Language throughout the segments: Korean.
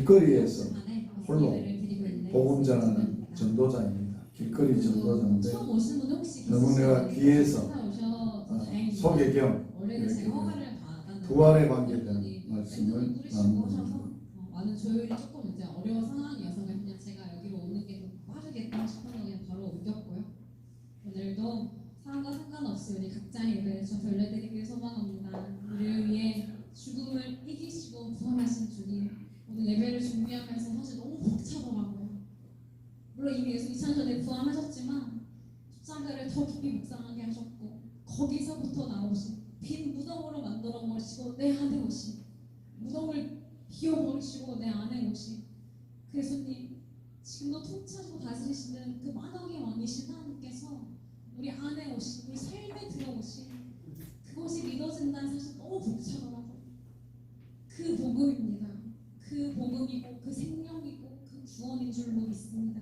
길거리에서 홀로 복음 전하는 전도자입니다. 길거리 전도자인데 너무 내가 귀해서 소개 겸 부활에 관계된 말씀을 나누고 많은 조율이 조금 이제 어려운 상황이어서 그냥 제가 여기로 오는 게 좀 빠르겠다 싶어서 그냥 바로 옮겼고요. 오늘도 상황과 상관없이 우리 각자의 예배를 좀 돌려드리길 소망합니다. 우리를 위해 죽음을 이기시고 부활하신 주님, 오늘 예배를 준비하면서 사실 너무 벅차더라고요. 물론 이미 예수 2000년 전에 부활하셨지만 십자가를 더 깊이 묵상하게 하셨고 거기서부터 나오신 빈 무덤으로 만들어 버리시고 내 안에 오신 무덤을 비워버리시고 내 안에 오신 그 예수님, 지금도 통치하시고 다스리시는 그 만왕의 왕이신 하나님께서 우리 안에 오신, 우리 삶에 들어오신 그것이 믿어진다는 사실 너무 벅차더라고요. 그 복음입니다. 그 복음이고 그 생명이고 그 구원인 줄로 믿습니다.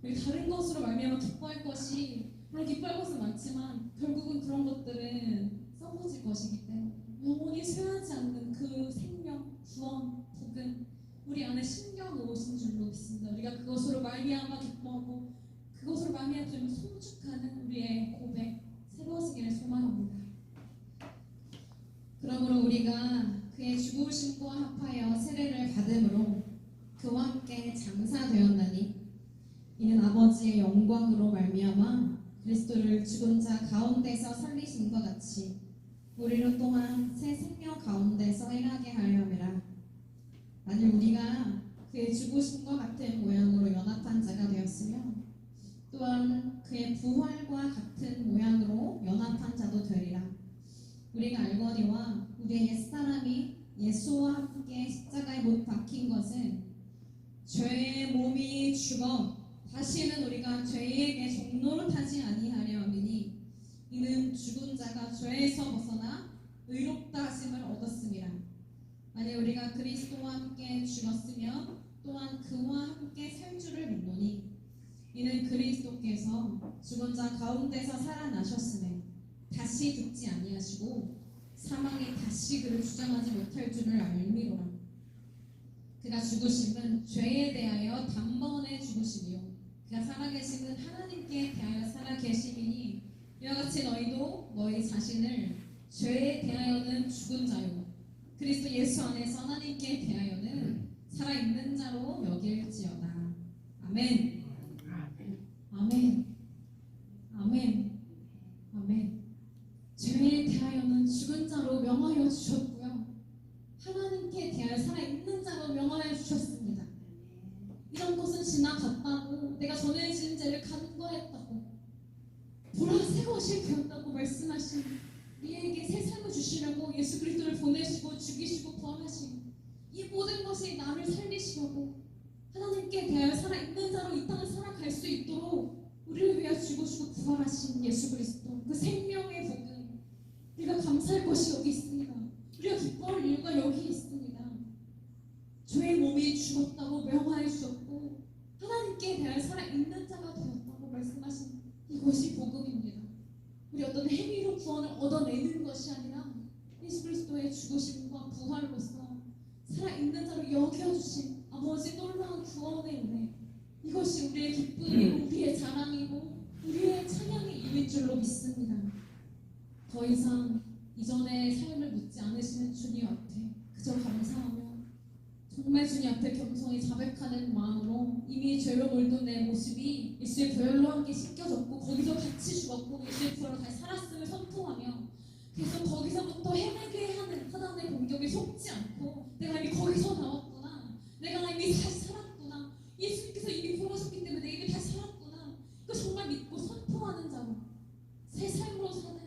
우리 다른 것으로 말미암아 기뻐할 것이, 물론 기뻐할 것은 많지만 결국은 그런 것들은 썩어질 것이기 때문에 영원히 쇠하지 않는 그 생명, 구원, 복음, 우리 안에 심겨 놓으신 줄로 믿습니다. 우리가 그것으로 말미암아 기뻐하고 그것으로 말미암아 좀 송축하는 우리의 고백, 새로워지기를 소망합니다. 그러므로 우리가 그의 죽으심과 합하여 세례를 받음으로 그와 함께 장사되었나니 이는 아버지의 영광으로 말미암아 그리스도를 죽은 자 가운데서 살리심과 같이 우리로 또한 새 생명 가운데서 행하게 하려 함이라. 만일 우리가 그의 죽으심과 같은 모양으로 연합한 자가 되었으며 또한 그의 부활과 같은 모양으로 연합한 자도 되리라. 우리가 알거니와 우리의 옛사람이 예수와 함께 십자가에 못 박힌 것은 죄의 몸이 죽어 다시는 우리가 죄에게 종노릇하지 아니하려 함이니 이는 죽은 자가 죄에서 벗어나 의롭다 하심을 얻었음이라. 만일 우리가 그리스도와 함께 죽었으면 또한 그와 함께 살 줄을 믿노니 이는 그리스도께서 죽은 자 가운데서 살아나셨음에 다시 죽지 아니하시고 사망이 다시 그를 주장하지 못할 줄을 알미로라. 그가 죽으심은 죄에 대하여 단번에 죽으심이요 그가 살아계심은 하나님께 대하여 살아계심이니 이와 같이 너희도 너희 자신을 죄에 대하여는 죽은 자요 그리스도 예수 안에서 하나님께 대하여는 살아있는 자로 여길지어다. 아멘. 아멘. 아멘. 아멘. 죄에 대하여는 죽은 자로 명하여 주셨고요. 하나님께 대하여 살아있는 자로 명하여 주셨습니다. 이런 것은 지나갔다고, 내가 전에 지은 죄를 간과했다고, 보라 새 것이 되었다고 말씀하신 우리에게 새 삶을 주시려고 예수 그리스도를 보내시고 죽이시고 부활하신 이 모든 것이 나를 살리시려고 하나님께 대하여 살아있는 자로 이 땅을 살아갈 수 있도록 우리를 위하여 죽으시고 부활하신 예수 그리스도, 그 생명의 복음, 우리가 감사할 것이 여기 있습니다. 우리가 기뻐할 이유가 여기 있습니다. 죄의 몸이 죽었다고 명하여 주셨고 하나님께 대하여 살아있는 자가 되었다고 말씀하신 이것이 복음입니다. 우리 어떤 행위로 구원을 얻어내는 것이 아니라 예수 그리스도의 죽으심과 부활로서 살아있는 자로 여겨주신 아버지 놀라운 구원의 은혜, 이것이 우리의 기쁨이고 우리의 자랑이고 우리의 찬양의 이유인 줄로 믿습니다. 더 이상 이전의 삶을 묻지 않으시는 주님 앞에 그저 감사하며 정말 주님 앞에 겸손히 자백하는 마음으로 이미 죄로 물든 내 모습이 예수의 보혈로 함께 씻겨졌고 거기서 같이 죽었고 예수의 부활로 다시 살았음을 선포하며 계속 거기서부터 해내게 하는 사단의 공격에 속지 않고 내가 이미 거기서 나왔구나, 내가 이미 다시 살았구나, 예수님께서 이미 부활하셨기 때문에 내가 이미 다시 살았구나, 그 정말 믿고 선포하는 자로 새 삶으로 사는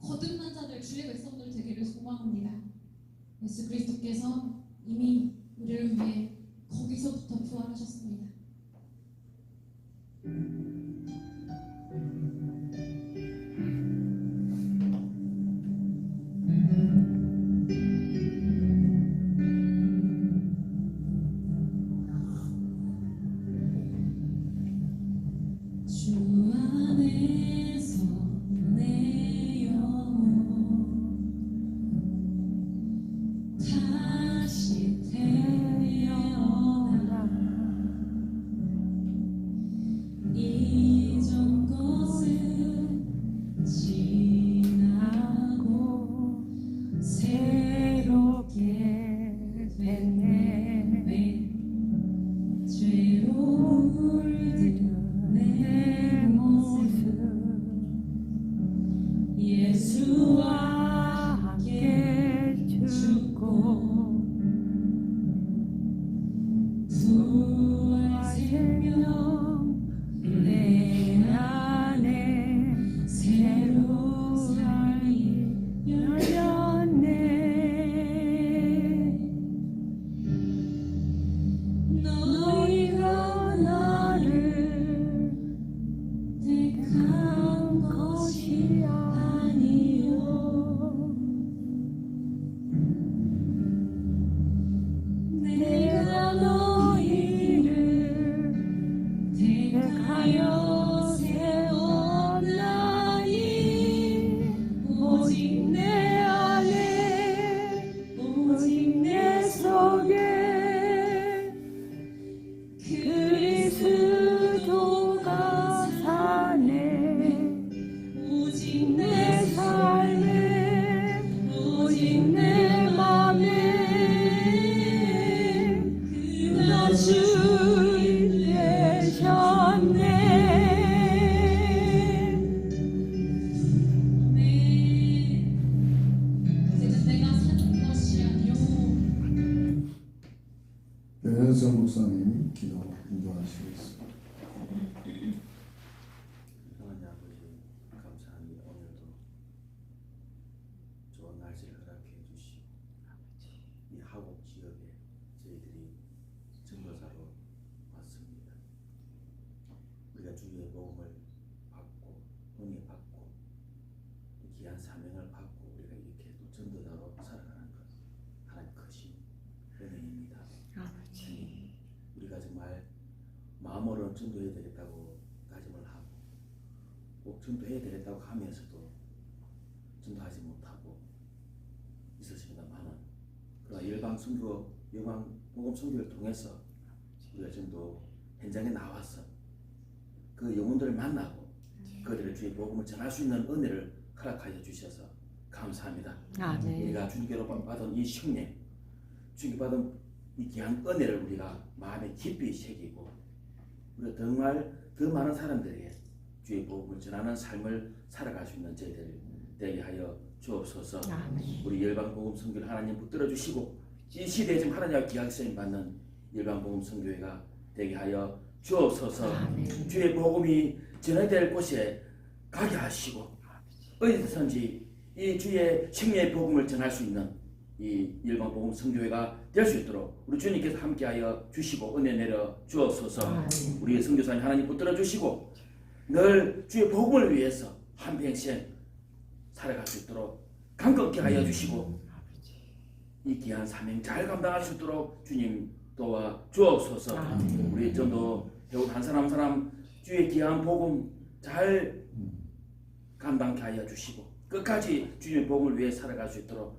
거듭난 자들 주의 백성들 되기를 소망합니다. 예수 그리스도께서 이미 우리를 위해 거기서부터 부활하셨습니다. 주 안에서 내 영혼 다시 귀한 사명을 받고 우리가 이렇게 또 전도자로 살아가는 것 하나님 크신 은혜입니다. 아버지. 우리가 정말 마음으로는 전도해야 되겠다고 다짐을 하고 꼭 전도해야 되겠다고 하면서도 전도하지 못하고 있었습니다만은 그러나 열방 선교, 열방 복음 선교를 통해서 우리가 전도 현장에 나와서 그 영혼들을 만나고 그들의 주의 복음을 전할 수 있는 은혜를 허락하여 주셔서 감사합니다. 아멘. 우리가 주님께로 받은 이 식례, 주님께 받은 이 귀한 은혜를 우리가 마음에 깊이 새기고 우리가 정말 더 많은 사람들에게 주의 복음을 전하는 삶을 살아갈 수 있는 저희들 되게 하여 주옵소서. 아멘. 우리 열방복음 선교를 하나님 붙들어 주시고 이 시대에 지금 하나님과 귀하게 쓰임 받는 열방복음 선교회가 되게 하여 주옵소서. 아멘. 주의 복음이 전해될 곳에 가게 하시고 어디든지 이 주의 생명의 복음을 전할 수 있는 이 열방복음 선교회가 될 수 있도록 우리 주님께서 함께하여 주시고 은혜 내려 주옵소서. 우리 선교사님 하나님 붙들어 주시고 늘 주의 복음을 위해서 한평생 살아갈 수 있도록 강건케 하여 주시고 이 귀한 사명 잘 감당할 수 있도록 주님 도와 주옵소서. 우리 전도 배우 한 사람 한 사람 주의 귀한 복음 잘 감당케 하여 주시고 끝까지 주님의 복음을 위해 살아갈 수 있도록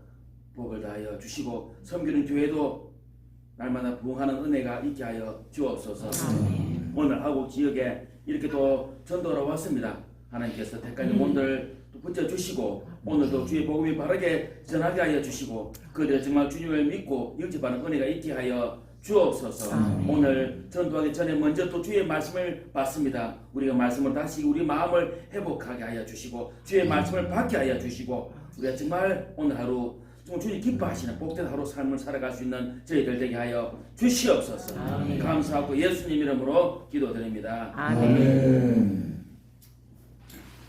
복을 다하여 주시고 섬기는 교회도 날마다 부흥하는 은혜가 있게 하여 주옵소서. 오늘 한국 지역에 이렇게 또 전도로 왔습니다. 하나님께서 택한 영혼들 붙여주시고 오늘도 주의 복음이 바르게 전하게 하여 주시고 그들이 정말 주님을 믿고 영접하는 은혜가 있게 하여 주옵소서. 오늘 전도하기 전에 먼저 또 주의 말씀을 받습니다. 우리가 말씀을 다시 우리 마음을 회복하게 하여 주시고 주의 말씀을 받게 하여 주시고 우리가 정말 오늘 하루 주님 기뻐하시는 복된 하루 삶을 살아갈 수 있는 저희들 되게 하여 주시옵소서. 감사하고 예수님 이름으로 기도드립니다. 아멘.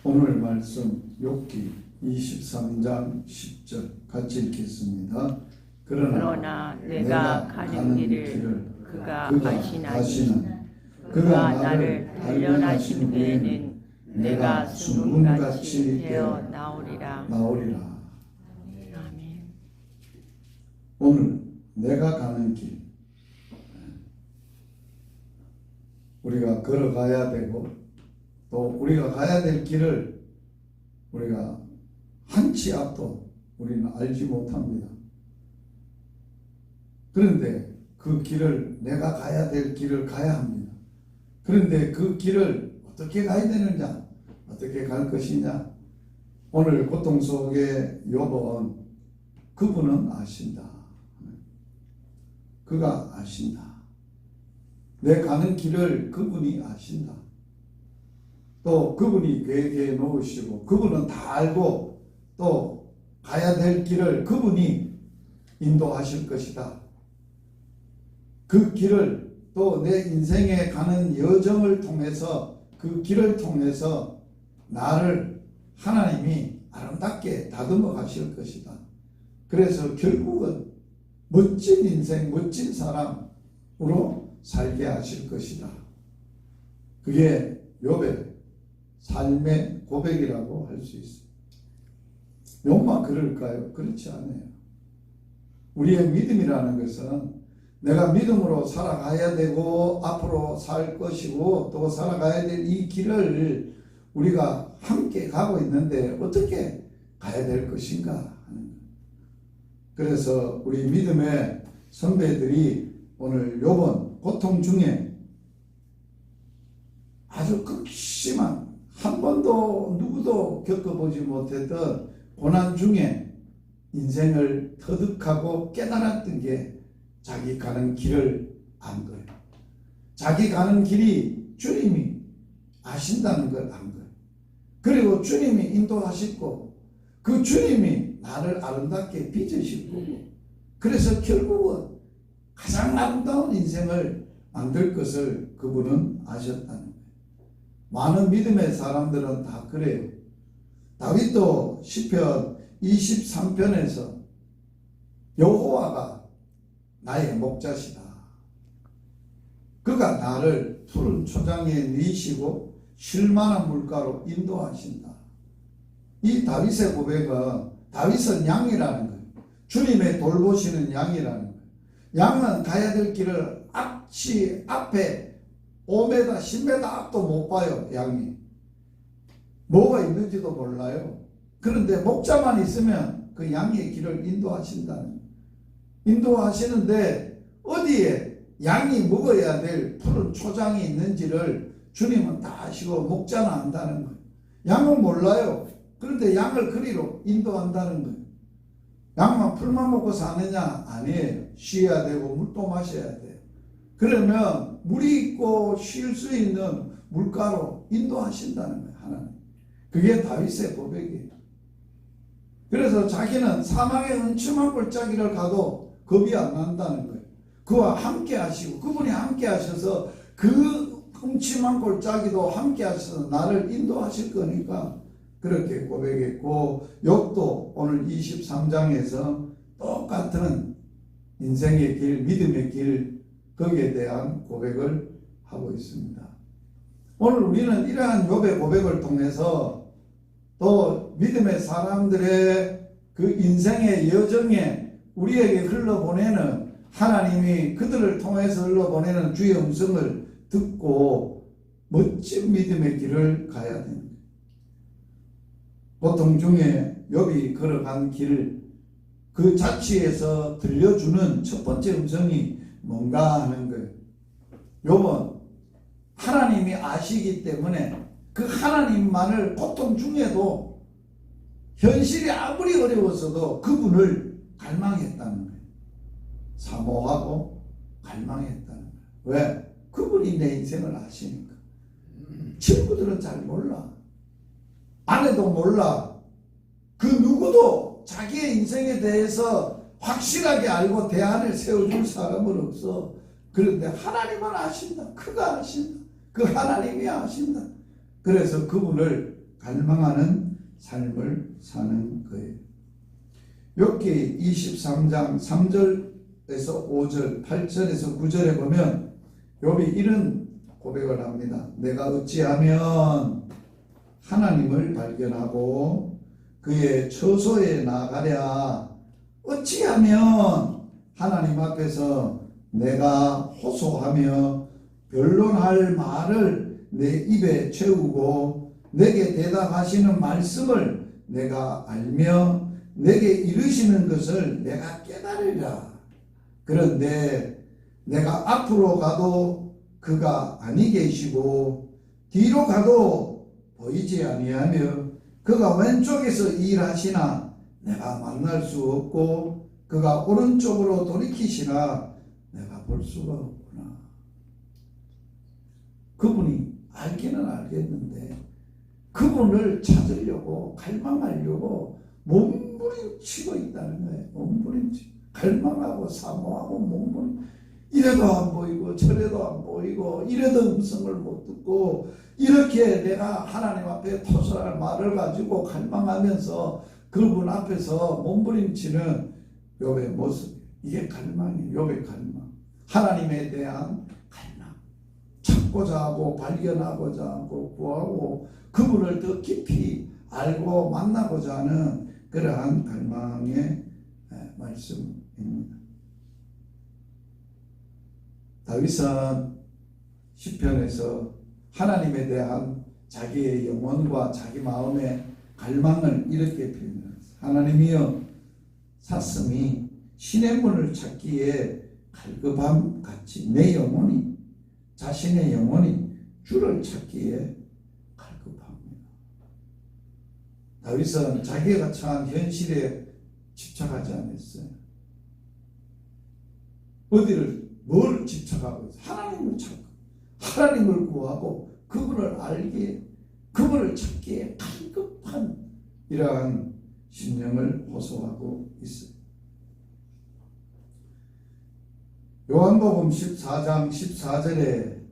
오늘 말씀 욥기 23장 10절 같이 읽겠습니다. 그러나 내가 가는 길을 그가 아시나니 그가 나를 단련하신 후에는 내가 순금같이 되어 나오리라. 아멘. 오늘 내가 가는 길 우리가 걸어가야 되고 또 우리가 가야 될 길을 우리가 한 치 앞도 우리는 알지 못합니다. 그런데 그 길을 내가 가야 될 길을 가야 합니다. 그런데 그 길을 어떻게 가야 되느냐, 어떻게 갈 것이냐. 오늘 고통 속에 욥은 그분은 아신다. 그가 아신다. 내 가는 길을 그분이 아신다. 또 그분이 계획해 놓으시고 그분은 다 알고 또 가야 될 길을 그분이 인도하실 것이다. 그 길을 또 내 인생에 가는 여정을 통해서 그 길을 통해서 나를 하나님이 아름답게 다듬어 가실 것이다. 그래서 결국은 멋진 인생, 멋진 사람으로 살게 하실 것이다. 그게 욥의 삶의 고백이라고 할 수 있습니다. 욥만 그럴까요? 그렇지 않아요. 우리의 믿음이라는 것은 내가 믿음으로 살아가야 되고 앞으로 살 것이고 또 살아가야 될 이 길을 우리가 함께 가고 있는데 어떻게 가야 될 것인가 하는 거예요. 그래서 우리 믿음의 선배들이 오늘 욥은 고통 중에 아주 극심한 한 번도 누구도 겪어보지 못했던 고난 중에 인생을 터득하고 깨달았던 게 자기 가는 길을 안 거예요. 자기 가는 길이 주님이 아신다는 걸 안 거예요. 그리고 주님이 인도하시고 그 주님이 나를 아름답게 빚으실 거고 그래서 결국은 가장 아름다운 인생을 만들 것을 그분은 아셨다는 거예요. 많은 믿음의 사람들은 다 그래요. 다윗도 시편 23편에서 여호와가 나의 목자시다. 그가 나를 푸른 초장에 누이시고 쉴만한 물가로 인도하신다. 이 다윗의 고백은 다윗은 양이라는 거예요. 주님의 돌보시는 양이라는 거예요. 양은 가야 될 길을 앞에 5m, 10m 앞도 못 봐요. 양이. 뭐가 있는지도 몰라요. 그런데 목자만 있으면 그 양의 길을 인도하신다는 거예요. 인도하시는데 어디에 양이 먹어야 될 푸른 초장이 있는지를 주님은 다 아시고 목자는 안다는 거예요. 양은 몰라요. 그런데 양을 그리로 인도한다는 거예요. 양만 풀만 먹고 사느냐? 아니에요. 쉬어야 되고 물도 마셔야 돼요. 그러면 물이 있고 쉴 수 있는 물가로 인도하신다는 거예요. 하나님. 그게 다윗의 고백이에요. 그래서 자기는 사망의 음침한 골짜기를 가도 겁이 안 난다는 거예요. 그와 함께 하시고 그분이 함께 하셔서 그 음침한 골짜기도 함께 하셔서 나를 인도하실 거니까 그렇게 고백했고, 욥도 오늘 23장에서 똑같은 인생의 길, 믿음의 길, 거기에 대한 고백을 하고 있습니다. 오늘 우리는 이러한 욥의 고백을 통해서 또 믿음의 사람들의 그 인생의 여정에 우리에게 흘러보내는, 하나님이 그들을 통해서 흘러보내는 주의 음성을 듣고 멋진 믿음의 길을 가야 됩니다. 보통 중에 욥이 걸어간 길, 그 자취에서 들려주는 첫 번째 음성이 뭔가 하는 거예요. 욥은 하나님이 아시기 때문에 그 하나님만을 고통 중에도 현실이 아무리 어려웠어도 그분을 갈망했다는 거예요. 사모하고 갈망했다는 거예요. 왜? 그분이 내 인생을 아시니까. 친구들은 잘 몰라. 아내도 몰라. 그 누구도 자기의 인생에 대해서 확실하게 알고 대안을 세워줄 사람은 없어. 그런데 하나님은 아신다. 그가 아신다. 그 하나님이 아신다. 그래서 그분을 갈망하는 삶을 사는 거예요. 욥기 23장 3절에서 5절, 8절에서 9절에 보면 욥이 이런 고백을 합니다. 내가 어찌하면 하나님을 발견하고 그의 처소에 나가랴. 어찌하면 하나님 앞에서 내가 호소하며 변론할 말을 내 입에 채우고 내게 대답하시는 말씀을 내가 알며 내게 이르시는 것을 내가 깨달으리라. 그런데 내가 앞으로 가도 그가 아니 계시고 뒤로 가도 보이지 아니하며 그가 왼쪽에서 일하시나 내가 만날 수 없고 그가 오른쪽으로 돌이키시나 내가 볼 수가 없구나. 그분이 알기는 알겠는데 그분을 찾으려고 갈망하려고 몸부림치고 있다는 거예요. 몸부림치고 갈망하고 사모하고 몸부림. 이래도 안 보이고 저래도 안 보이고 이래도 음성을 못 듣고 이렇게 내가 하나님 앞에 토설할 말을 가지고 갈망하면서 그분 앞에서 몸부림치는 욥의 모습. 이게 갈망이에요. 욥의 갈망. 하나님에 대한 갈망. 찾고자 하고 발견하고자 하고 구하고 그분을 더 깊이 알고 만나고자 하는 그러한 갈망의 말씀입니다. 다윗은 시편에서 하나님에 대한 자기의 영혼과 자기 마음의 갈망을 이렇게 표현합니다. 하나님이여 사슴이 신의 문을 찾기에 갈급함 같이 내 영혼이 자신의 영혼이 주를 찾기에 갈급합니다. 다윗은 자기가 처한 현실에 집착하지 않았어요. 뭘 집착하고 있어요? 하나님을 찾고 하나님을 구하고 그분을 알기에 그분을 찾기에 갈급한 이러한 심령을 호소하고 있어요. 요한복음 14장 14절에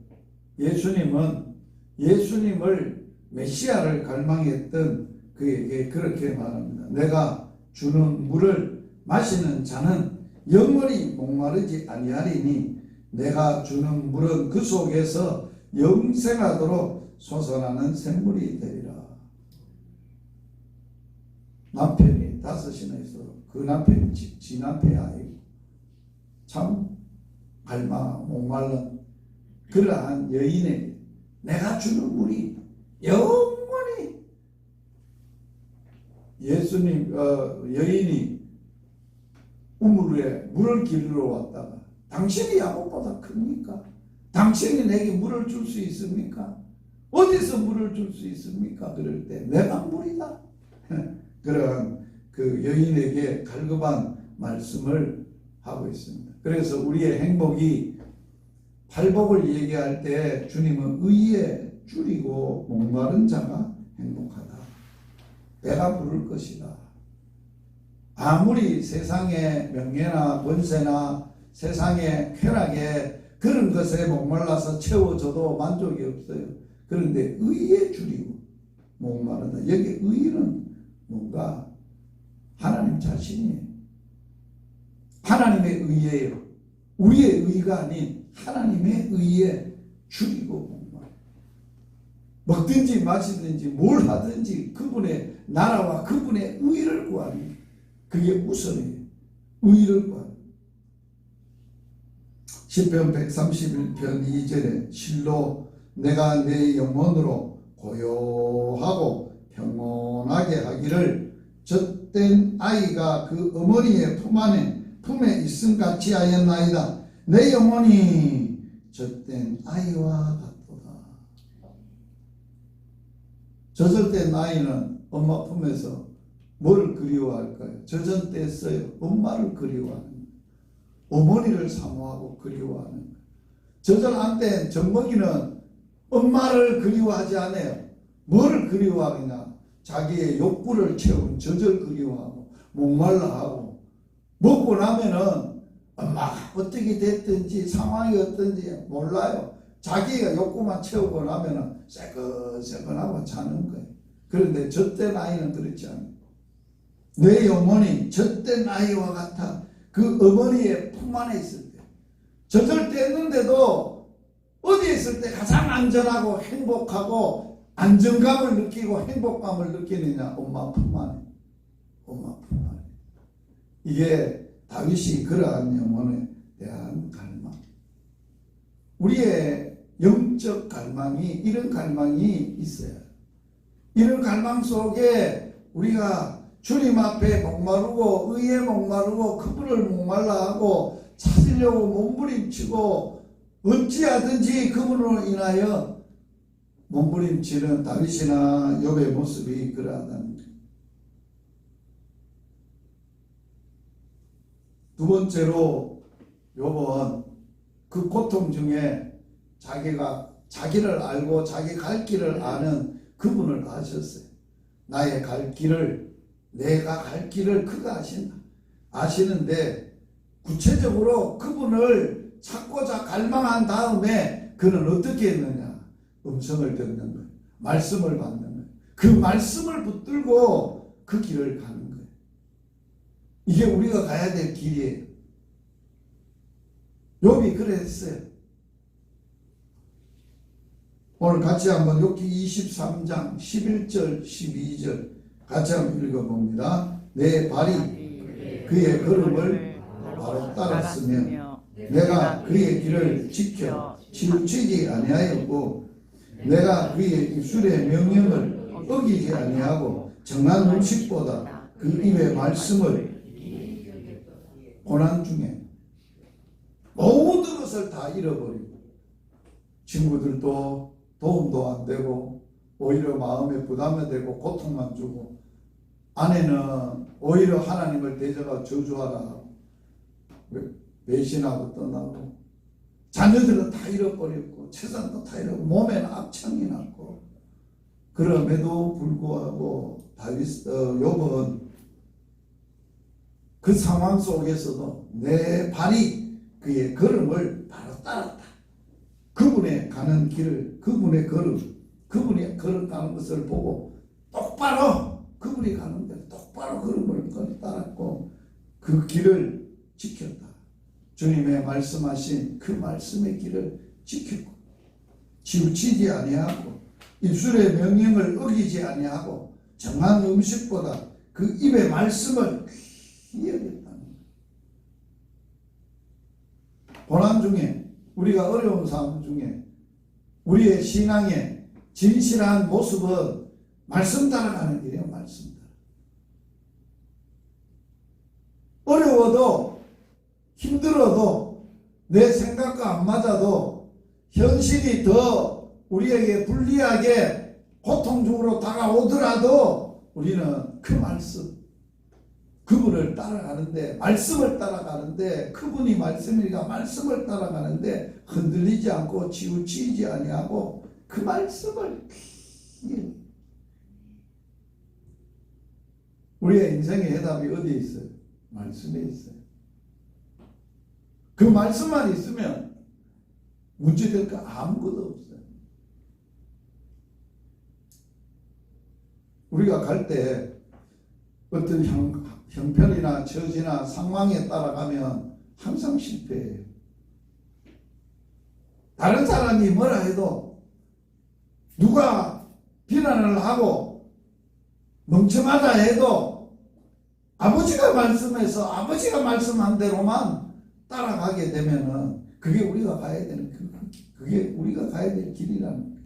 예수님을 메시아를 갈망했던 그에게 그렇게 말합니다. 내가 주는 물을 마시는 자는 영원히 목마르지 아니하리니 내가 주는 물은 그 속에서 영생하도록 솟아나는 샘물이 되리라. 남편이 5이나 있어도 그 남편이 지 남편이 아니고 참 갈망 목말른 그러한 여인에게 내가 주는 물이 영원히 예수님 여인이 우물에 물을 기르러 왔다가 당신이 야곱보다 큽니까? 당신이 내게 물을 줄 수 있습니까? 어디서 물을 줄 수 있습니까? 그럴 때 내가 물이다. 그런 그 여인에게 갈급한 말씀을 하고 있습니다. 그래서 우리의 행복이 팔복을 얘기할 때 주님은 의에 줄이고 목마른 자가 행복하다. 배가 부를 것이다. 아무리 세상의 명예나 권세나 세상의 쾌락에 그런 것에 목말라서 채워져도 만족이 없어요. 그런데 의에 줄이고 목마르다. 여기 의는 뭔가 하나님 자신이에요. 하나님의 의예요. 우리의 의가 아닌 하나님의 의에 줄이고 목마르다. 먹든지 마시든지 뭘 하든지 그분의 나라와 그분의 의를 구하는 그게 우선이에요. 의를 구하는. 시편 131편 2절에 실로 내가 내 영혼으로 고요하고 평온하게 하기를 젖된 아이가 그 어머니의 품에 있음 같이 하였나이다. 내 영혼이 젖된 아이와 같도다. 젖을 아이는 엄마 품에서 뭘 그리워할까요? 젖은 뗐어요. 엄마를 그리워하는 거예요. 어머니를 사모하고 그리워하는 거예요. 젖을 안 뗀 젖먹이는 엄마를 그리워하지 않아요. 뭐를 그리워하느냐? 자기의 욕구를 채운 젖을 그리워하고 목말라하고 먹고 나면은 엄마가 어떻게 됐든지 상황이 어떤지 몰라요. 자기가 욕구만 채우고 나면은 새끈새끈하고 자는 거예요. 그런데 젖된 아이는 그렇지 않아요. 내 영혼이 젖된 아이와 같아. 그 어머니의 품 안에 있을 때 젖을 뗐는데도 어디에 있을 때 가장 안전하고 행복하고 안정감을 느끼고 행복감을 느끼느냐? 엄마 품 안에. 엄마 품 안에. 이게 다윗이 그러한 영혼에 대한 갈망. 우리의 영적 갈망이 이런 갈망이 있어요. 이런 갈망 속에 우리가 주님 앞에 목마르고 의에 목마르고 그분을 목말라하고 찾으려고 몸부림치고 어찌하든지 그분으로 인하여 몸부림치는 다윗이나 욥의 모습이 그러하다는 거예요. 두 번째로 욥은 그 고통 중에 자기를 알고 자기 갈 길을 아는 그분을 아셨어요. 나의 갈 길을 내가 갈 길을 그가 아신다. 아시는데 구체적으로 그분을 찾고자 갈망한 다음에 그는 어떻게 했느냐? 음성을 듣는 거예요. 말씀을 받는 거예요. 그 말씀을 붙들고 그 길을 가는 거예요. 이게 우리가 가야 될 길이에요. 욥이 그랬어요. 오늘 같이 한번 욥기 23장 11절 12절 같이 한번 읽어봅니다. 내 발이 그의 걸음을 바로 따랐으며 내가 그의 길을 지켜 치우치지 아니하였고 내가 그의 입술의 명령을 어기지 아니하고 정한 음식보다 그 입의 말씀을 고난 중에 모든 것을 다 잃어버리고 친구들도 도움도 안 되고 오히려 마음에 부담이 되고 고통만 주고 아내는 오히려 하나님을 대적하고 저주하라 배신하고 떠나고 자녀들은 다 잃어버렸고 재산도 다 잃어버리고 몸에는 악창이 났고 그럼에도 불구하고 욥은 그 상황 속에서도 내 발이 그의 걸음을 바로 따랐다. 그분의 가는 길을 그분의 걸음 그분이 걸어가는 것을 보고 똑바로 그분이 가는 대로 똑바로 걸음을 따랐고 그 길을 지켰다. 주님의 말씀하신 그 말씀의 길을 지켰고 치우치지 아니하고 입술의 명령을 어기지 아니하고 정한 음식보다 그 입의 말씀을 귀히 여겼다는 거예요. 고난 중에 우리가 어려운 상황 중에 우리의 신앙의 진실한 모습은 말씀 따라가는 길이에요. 말씀 따라. 어려워도 힘들어도 내 생각과 안 맞아도 현실이 더 우리에게 불리하게 고통적으로 다가오더라도 우리는 그 말씀, 그분을 따라가는데, 말씀을 따라가는데, 그분이 말씀이니까 말씀을 따라가는데 흔들리지 않고 치우치지 아니하고 그 말씀을 귀히. 우리의 인생의 해답이 어디에 있어요? 말씀에 있어요. 그 말씀만 있으면 문제될 거 아무것도 없어요. 우리가 갈 때 어떤 형편이나 처지나 상황에 따라가면 항상 실패해요. 다른 사람이 뭐라 해도, 누가 비난을 하고 멍청하다 해도 아버지가 말씀해서 아버지가 말씀한 대로만 따라가게 되면은 그게 우리가 가야 되는, 그게 우리가 가야 될 길이라는 거예요.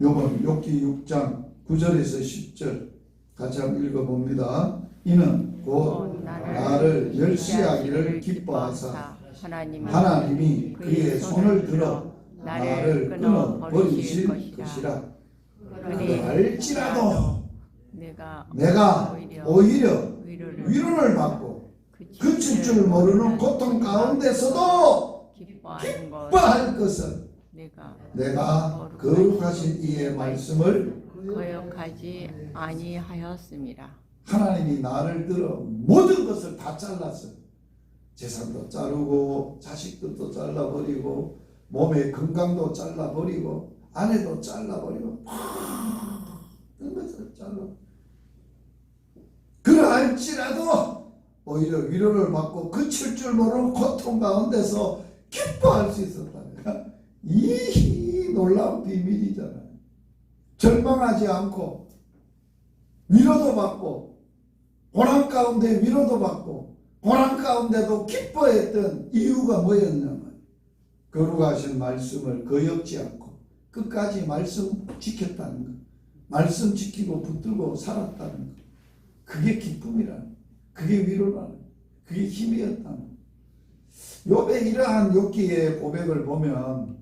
요번 욥기 6장 9절에서 10절 같이 한번 읽어봅니다. 이는 곧 나를 멸시하기를 기뻐하사 하나님이 그의 손을 들어 나를 끊어 버리실 것이라. 알지라도 내가 오히려 위로를 받고 그칠 줄 모르는 고통 가운데서도 기뻐할 것은 내가 거룩하신 이의 말씀을 거역하지 아니하였습니다. 하나님이 나를 들어 모든 것을 다 잘랐어요. 재산도 자르고 자식들도 잘라버리고 몸의 건강도 잘라버리고 아내도 잘라버리고 모든 것을 잘라. 그러할지라도 오히려 위로를 받고 그칠 줄 모르는 고통 가운데서 기뻐할 수 있었다는 거야. 이 놀라운 비밀이잖아요. 절망하지 않고 위로도 받고 고난 가운데 위로도 받고 고난 가운데도 기뻐했던 이유가 뭐였냐면 거룩하신 말씀을 거역지 않고 끝까지 말씀 지켰다는 것, 말씀 지키고 붙들고 살았다는 것, 그게 기쁨이라는 것, 그게 위로라는 것, 그게 힘이었다는 것. 욥의 이러한 욥기의 고백을 보면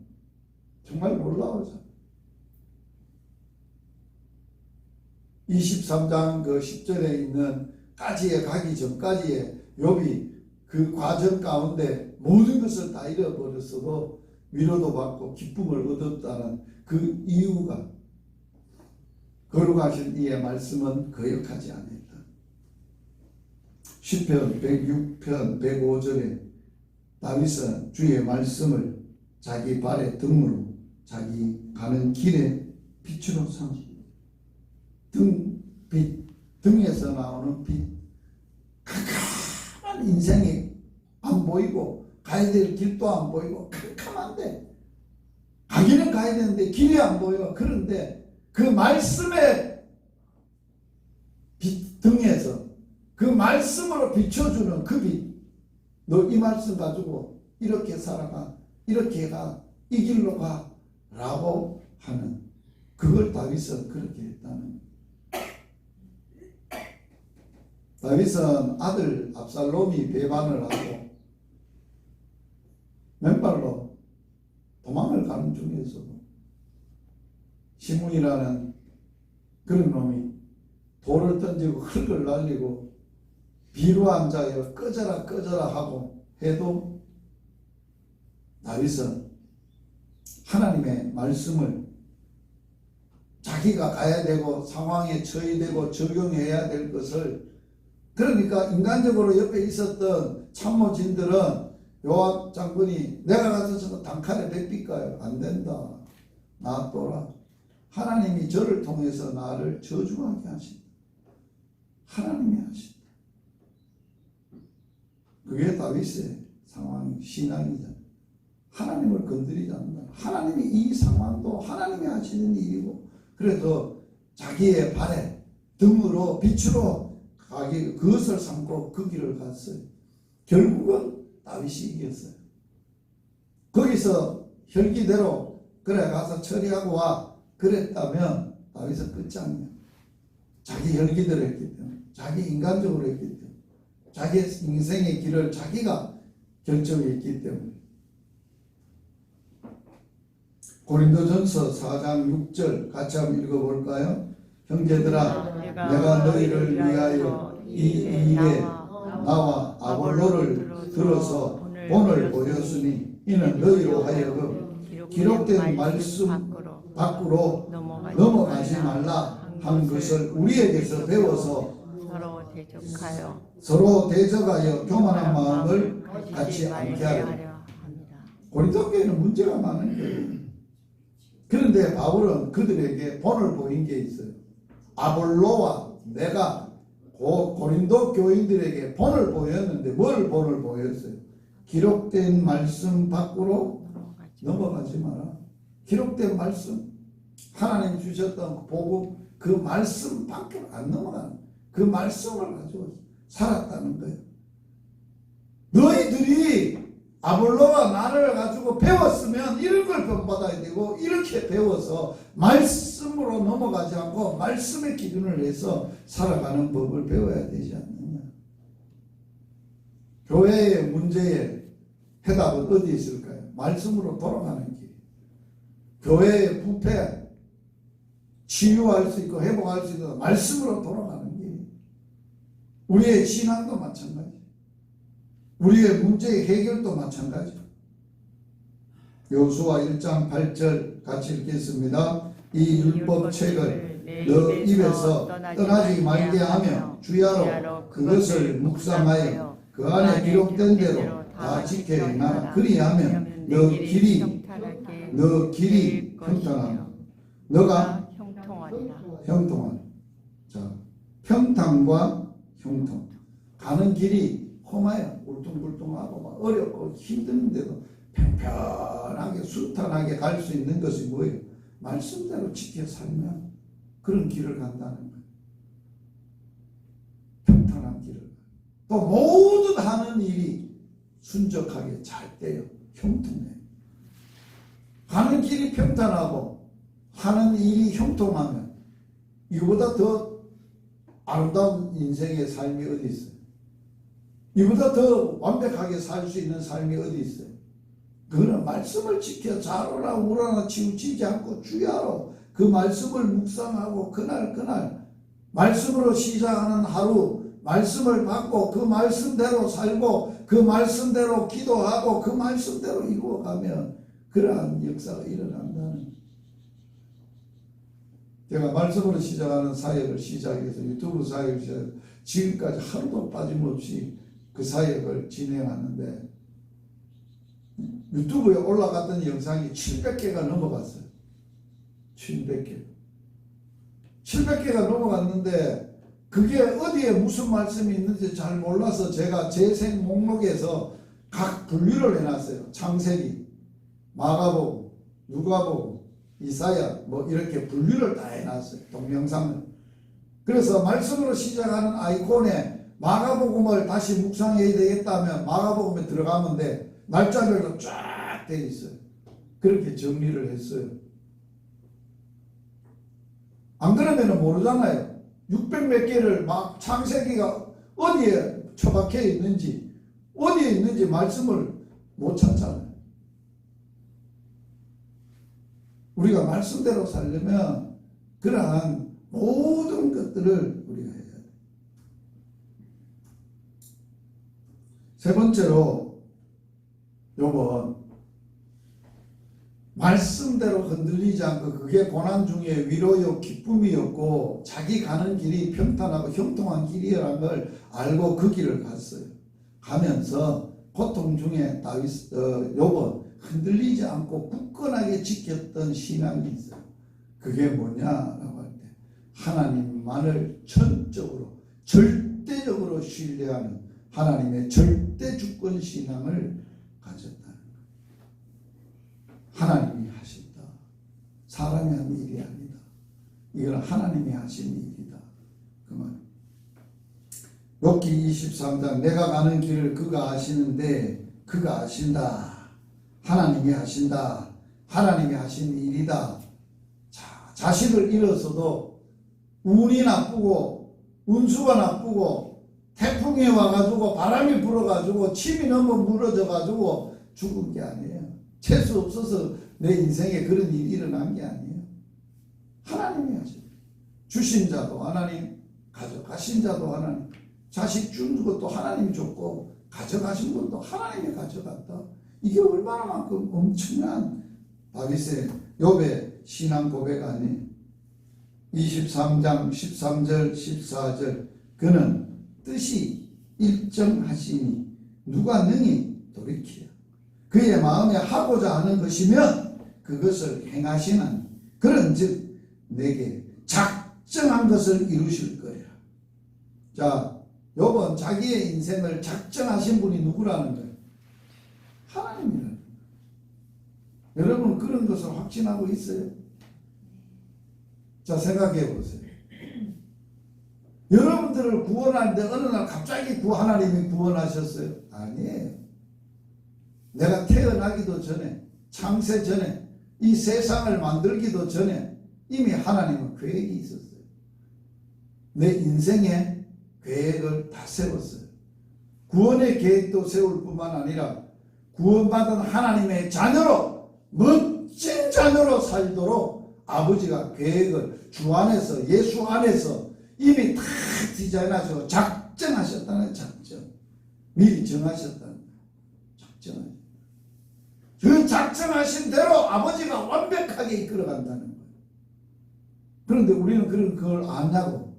정말 놀라워져. 23장 그 10절에 있는 까지에 가기 전까지의 욥이 그 과정 가운데 모든 것을 다 잃어버렸어도 위로도 받고 기쁨을 얻었다는 그 이유가 거룩하신 이의 말씀은 거역하지 않았다. 시편 106편 105절에 다윗은 주의 말씀을 자기 발의 등으로 자기 가는 길에 빛으로 삼습니다. 빛, 등에서 나오는 빛. 캄캄한 인생이 안 보이고 가야 될 길도 안 보이고 캄캄한데 가기는 가야 되는데 길이 안 보여. 그런데 그 말씀의 빛 등에서 그 말씀으로 비춰주는 그 빛. 너 이 말씀 가지고 이렇게 살아가, 이렇게 가, 이 길로 가 라고 하는, 그걸 다윗은 그렇게 했다는 거예요. 다윗은 아들 압살롬이 배반을 하고 맨발로 도망을 가는 중에서도 시므이라는 그런 놈이 돌을 던지고 흙을 날리고 비로 앉아요 꺼져라 꺼져라 하고 해도 다윗은 하나님의 말씀을 자기가 가야 되고 상황에 처해되고 적용해야 될 것을, 그러니까 인간적으로 옆에 있었던 참모진들은 요압 장군이 내가 가서 저거 단칼에 베낄까요? 안 된다. 놔둬라. 하나님이 저를 통해서 나를 저주하게 하신다. 하나님이 하신다. 그게 다윗의 상황, 신앙이잖아요. 하나님을 건드리지 않는다. 하나님이 이 상황도 하나님이 하시는 일이고, 그래서 자기의 발에 등으로 빛으로 그것을 삼고 그 길을 갔어요. 결국은 다윗이 이겼어요. 거기서 혈기대로 그래 가서 처리하고 와 그랬다면 다윗은 끝장이야. 자기 혈기대로 했기 때문에, 자기 인간적으로 했기 때문에, 자기 인생의 길을 자기가 결정했기 때문에. 고린도전서 4장 6절 같이 한번 읽어볼까요? 형제들아, 내가 너희를 위하여 이 일에 나와 아볼로를 들어서 본을 보였으니 이는 너희로 하여금 기록된 말씀 밖으로 넘어가지 말라 한 것을 우리에게서 배워서 서로 대적하여 교만한 마음을 갖지 않게 하려. 고린도 교회는 문제가 많은 거예요. 그런데 바울은 그들에게 본을 보인 게 있어요. 아볼로와 내가 고린도 교인들에게 본을 보였는데 뭘 본을 보였어요? 기록된 말씀 밖으로 넘어가지 마라. 기록된 말씀, 하나님 주셨던 복음, 그 말씀 밖으로 안 넘어가는, 그 말씀을 가지고 살았다는 거예요. 너희들이 아볼로와 나를 가지고 배웠으면 이런 걸 본받아야 되고, 이렇게 배워서 말씀으로 넘어가지 않고 말씀의 기준을 해서 살아가는 법을 배워야 되지 않느냐. 교회의 문제의 해답은 어디에 있을까요? 말씀으로 돌아가는 길. 교회의 부패 치유할 수 있고 회복할 수 있는 말씀으로 돌아가는 길. 우리의 신앙도 마찬가지. 우리의 문제의 해결도 마찬가지. 여호수아 1장 8절 같이 읽겠습니다. 이 율법책을 너 입에서 떠나지 말게 하며 주야로 그것을 묵상하여 그 안에 기록된 대로 다 지켜 행하라. 그리하면 너 길이 평탄하며 너가 형통하라. 자, 평탄과 형통. 가는 길이 험해요. 울퉁불퉁하고 막 어렵고 힘든데도 평평하게 순탄하게 갈 수 있는 것이 뭐예요? 말씀대로 지켜 살면 그런 길을 간다는 거예요. 평탄한 길을. 또 모든 하는 일이 순적하게 잘 돼요. 형통해요. 가는 길이 평탄하고 하는 일이 형통하면 이거보다 더 아름다운 인생의 삶이 어디 있어요? 이보다 더 완벽하게 살 수 있는 삶이 어디 있어요? 그거는 말씀을 지켜 자로나 우라나 치우치지 않고 주야로 그 말씀을 묵상하고 그날 말씀으로 시작하는 하루, 말씀을 받고 그 말씀대로 살고 그 말씀대로 기도하고 그 말씀대로 이루어가면 그러한 역사가 일어난다는. 제가 말씀으로 시작하는 사역을 시작해서 유튜브 사역을 시작해서 지금까지 하루도 빠짐없이 그 사역을 진행하는데 유튜브에 올라갔던 영상이 700개가 넘어갔어요. 700개. 700개가 넘어갔는데 그게 어디에 무슨 말씀이 있는지 잘 몰라서 제가 재생 목록에서 각 분류를 해놨어요. 창세기, 마가복음, 누가복음, 이사야 뭐 이렇게 분류를 다 해놨어요. 동영상을. 그래서 말씀으로 시작하는 아이콘에 마가복음을 다시 묵상해야 되겠다면 마가복음에 들어가면 돼. 날짜별로 쫙 돼 있어요. 그렇게 정리를 했어요. 안 그러면 모르잖아요. 600몇 개를 막 창세기가 어디에 처박혀 있는지 어디에 있는지 말씀을 못 찾잖아요. 우리가 말씀대로 살려면 그러한 모든 것들을 우리가 해야 돼요. 세 번째로 요번 말씀대로 흔들리지 않고 그게 고난 중에 위로요 기쁨이었고 자기 가는 길이 평탄하고 형통한 길이라는 걸 알고 그 길을 갔어요. 가면서 고통 중에 요번 흔들리지 않고 굳건하게 지켰던 신앙이 있어요. 그게 뭐냐라고 할 때 하나님만을 전적으로 절대적으로 신뢰하는 하나님의 절대 주권 신앙을 가졌다는 거예요. 하나님이 하신다. 사람이 한 일이 아니다. 이건 하나님이 하신 일이다. 그 말. 욥기 23장 내가 가는 길을 그가 아시는데 그가 아신다. 하나님이 하신다. 하나님이 하신 일이다. 자, 자식을 잃었어도 운이 나쁘고 운수가 나쁘고 태풍이 와가지고 바람이 불어가지고 침이 너무 무너져가지고 죽은 게 아니에요. 재수 없어서 내 인생에 그런 일이 일어난 게 아니에요. 하나님이 하죠. 주신 자도 하나님, 가져가신 자도 하나님, 자식 준 것도 하나님이 줬고 가져가신 것도 하나님이 가져갔다. 이게 얼마나만큼 엄청난 다윗의 욥의 신앙 고백 아니에요. 23장 13절 14절 그는 뜻이 일정하시니 누가 능히 돌이키랴. 그의 마음에 하고자 하는 것이면 그것을 행하시나니 그런즉 내게 작정한 것을 이루실 거리라. 자, 욥은 자기의 인생을 작정하신 분이 누구라는 거예요? 하나님이라는 거예요. 여러분 그런 것을 확신하고 있어요? 자, 생각해 보세요. 여러분들을 구원하는데 어느 날 갑자기 하나님이 구원하셨어요? 아니에요. 내가 태어나기도 전에, 창세 전에, 이 세상을 만들기도 전에 이미 하나님은 계획이 있었어요. 내 인생에 계획을 다 세웠어요. 구원의 계획도 세울 뿐만 아니라 구원받은 하나님의 자녀로, 멋진 자녀로 살도록 아버지가 계획을 주 안에서, 예수 안에서 이미 다 디자인하시고 작정하셨다는 작정. 미리 정하셨다는 작정. 그 작정하신 대로 아버지가 완벽하게 이끌어간다는 거예요. 그런데 우리는 그걸 아냐고,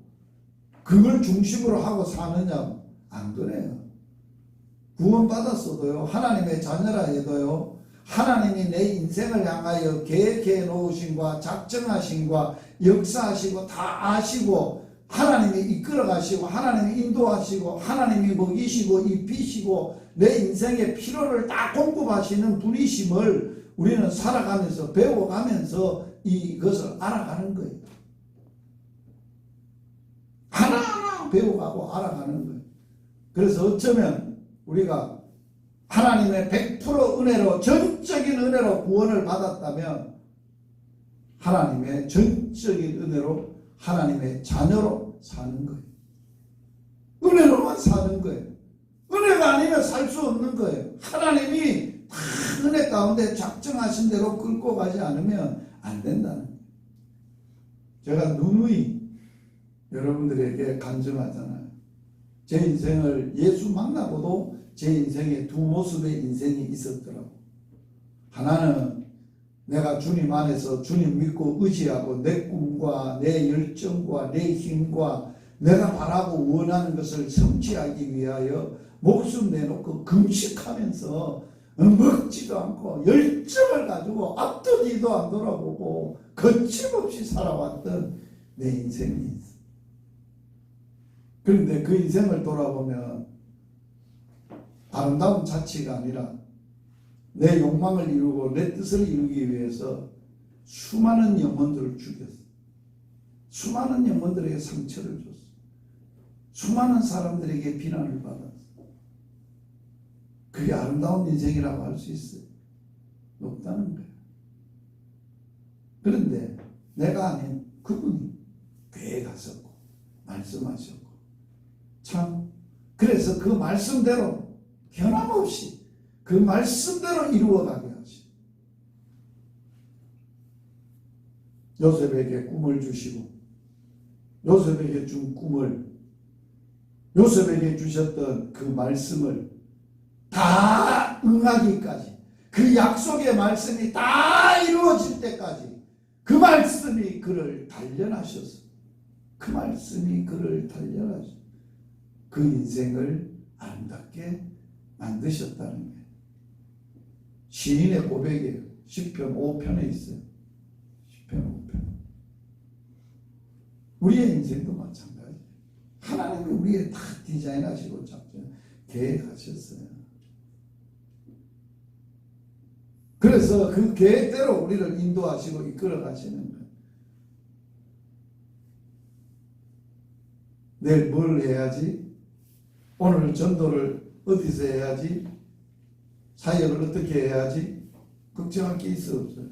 그걸 중심으로 하고 사느냐고. 안 그래요. 구원받았어도요, 하나님의 자녀라 해도요, 하나님이 내 인생을 향하여 계획해 놓으신과 작정하신과 역사하시고 다 아시고 하나님이 이끌어 가시고 하나님이 인도하시고 하나님이 먹이시고 입히시고 내 인생의 필요를 다 공급하시는 분이심을 우리는 살아가면서 배워가면서 이것을 알아가는 거예요. 하나하나 배워가고 알아가는 거예요. 그래서 어쩌면 우리가 하나님의 100% 은혜로, 전적인 은혜로 구원을 받았다면 하나님의 전적인 은혜로 하나님의 자녀로 사는 거예요. 은혜로만 사는 거예요. 은혜가 아니면 살 수 없는 거예요. 하나님이 다 은혜 가운데 작정하신 대로 끌고 가지 않으면 안 된다는 거예요. 제가 누누이 여러분들에게 간증하잖아요. 제 인생을 예수 만나고도 제 인생에 두 모습의 인생이 있었더라고. 하나는 내가 주님 안에서 주님 믿고 의지하고 내 꿈과 내 열정과 내 힘과 내가 바라고 원하는 것을 성취하기 위하여 목숨 내놓고 금식하면서 먹지도 않고 열정을 가지고 앞도 뒤도 안 돌아보고 거침없이 살아왔던 내 인생이 있어. 그런데 그 인생을 돌아보면 아름다운 자치가 아니라 내 욕망을 이루고 내 뜻을 이루기 위해서 수많은 영혼들을 죽였어. 수많은 영혼들에게 상처를 줬어. 수많은 사람들에게 비난을 받았어. 그게 아름다운 인생이라고 할 수 있어요? 없다는 거예요. 그런데 내가 아닌 그분이 계획하셨고 말씀하셨고 참 그래서 그 말씀대로 변함없이 그 말씀대로 이루어가게 하시고 요셉에게 꿈을 주시고 요셉에게 준 꿈을 요셉에게 주셨던 그 말씀을 다 응하기까지 그 약속의 말씀이 다 이루어질 때까지 그 말씀이 그를 단련하셔서 그 말씀이 그를 단련하셔서 그 인생을 아름답게 만드셨다는 거예요. 시인의 고백이에요. 시편 5편에 있어요. 시편 5편. 우리의 인생도 마찬가지예요. 하나님이 우리의 다 디자인하시고 작전 계획하셨어요. 그래서 그 계획대로 우리를 인도하시고 이끌어 가시는 거예요. 내일 뭘 해야지? 오늘 전도를 어디서 해야지? 사역을 어떻게 해야지? 걱정할 게 있어 없어요?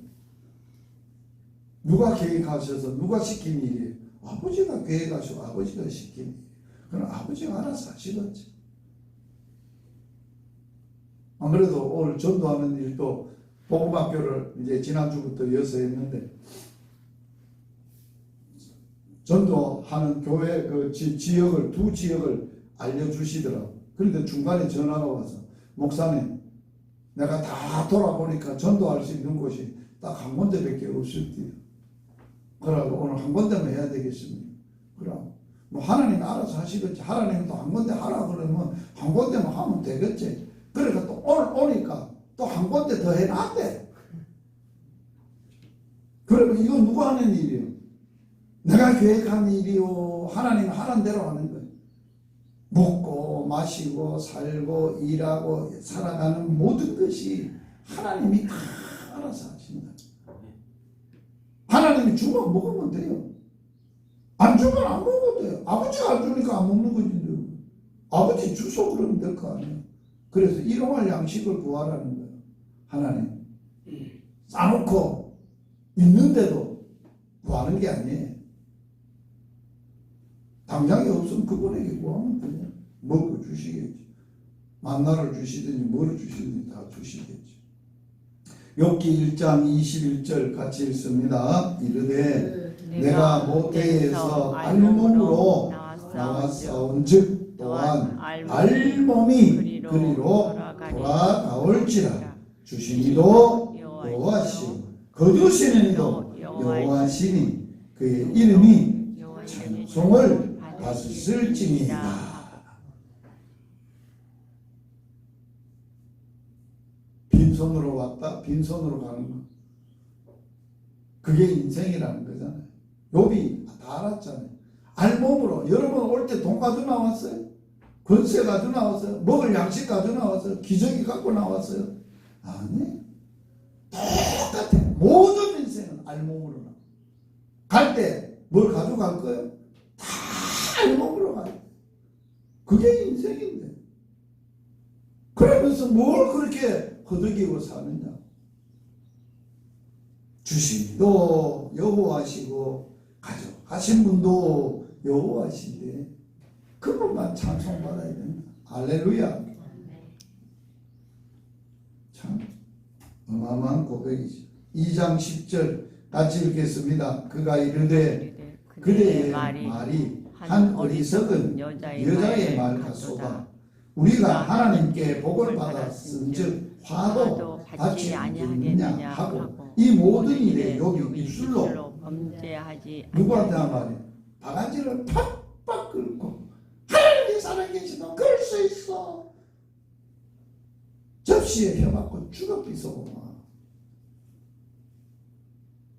누가 계획하셔서 누가 시킨 일이에요? 아버지가 계획하시고 아버지가 시킨 일이에요. 그럼 아버지가 알아서 하시겠지. 안 그래도 오늘 전도하는 일도 복음학교를 이제 지난주부터 이어서 했는데 전도하는 교회 그 지역을 두 지역을 알려주시더라고. 그런데 중간에 전화가 와서 목사님 내가 다 돌아보니까 전도할 수 있는 곳이 딱 한 군데밖에 없을게요. 그러고 오늘 한 군데만 해야 되겠습니다. 그럼 뭐 하나님 알아서 하시겠지. 하나님도 한 군데 하라 그러면 한 군데만 하면 되겠지. 그러니까 또 오늘 오니까 또 한 군데 더 해놨대. 그러면 이건 누가 하는 일이요? 내가 계획한 일이요. 하나님 하는 대로 하는 거예요. 먹고 마시고 살고 일하고 살아가는 모든 것이 하나님이 다 알아서 하신다. 하나님이 주면 먹으면 돼요. 안 주면 안 먹어도 돼요. 아버지가 안 주니까 안 먹는 거지. 아버지 주소 그러면 될 거 아니에요. 그래서 일용할 양식을 구하라는 거예요. 하나님 싸놓고 있는데도 구하는 게 아니에요. 당장에 없으면 그분에게 구하면 돼요. 먹고 주시겠지. 만나를 주시든지 뭐를 주시든지 다 주시겠지. 욥기 1장 21절 같이 읽습니다. 이르되 내가 모태에서 알몸으로 나왔사온즉 또한 알몸이 그리로 돌아가올지라. 주시니도 여호와시오 거두시는 이도 여호와시니 그의 이름이 찬송을 받으실지니이다. 빈손으로 왔다 빈손으로 가는 거, 그게 인생이라는 거잖아요. 욥이 다 알았잖아요. 알몸으로. 여러분 올 때 돈 가지고 나왔어요? 권세 가지고 나왔어요? 먹을 양식 가지고 나왔어요? 기저귀 갖고 나왔어요? 아니, 똑같아. 모든 인생은 알몸으로 나와. 갈 때 뭘 가져갈 거예요? 다 알몸으로 가요. 그게 인생인데. 그러면서 뭘 그렇게 허덕이고 사느냐. 주신도 여호와시고 가져가신 분도 여호와신데 그분만 찬송받아야 된다. 할렐루야. 참 어마어마한 고백이죠. 2장 10절 같이 읽겠습니다. 그가 이르되 그대의 말이 한 어리석은 여자의 말 같소다. 우리가 하나님께 복을 받았은즉 화도 받지 아니하겠느냐 하고 이 모든 일에 욥이 입술로 누구한테 한 말이에요? 바가지를 팍팍 긁고 하나님이 살아계시면 그럴 수 있어. 접시에 혀맞고 죽어비서고.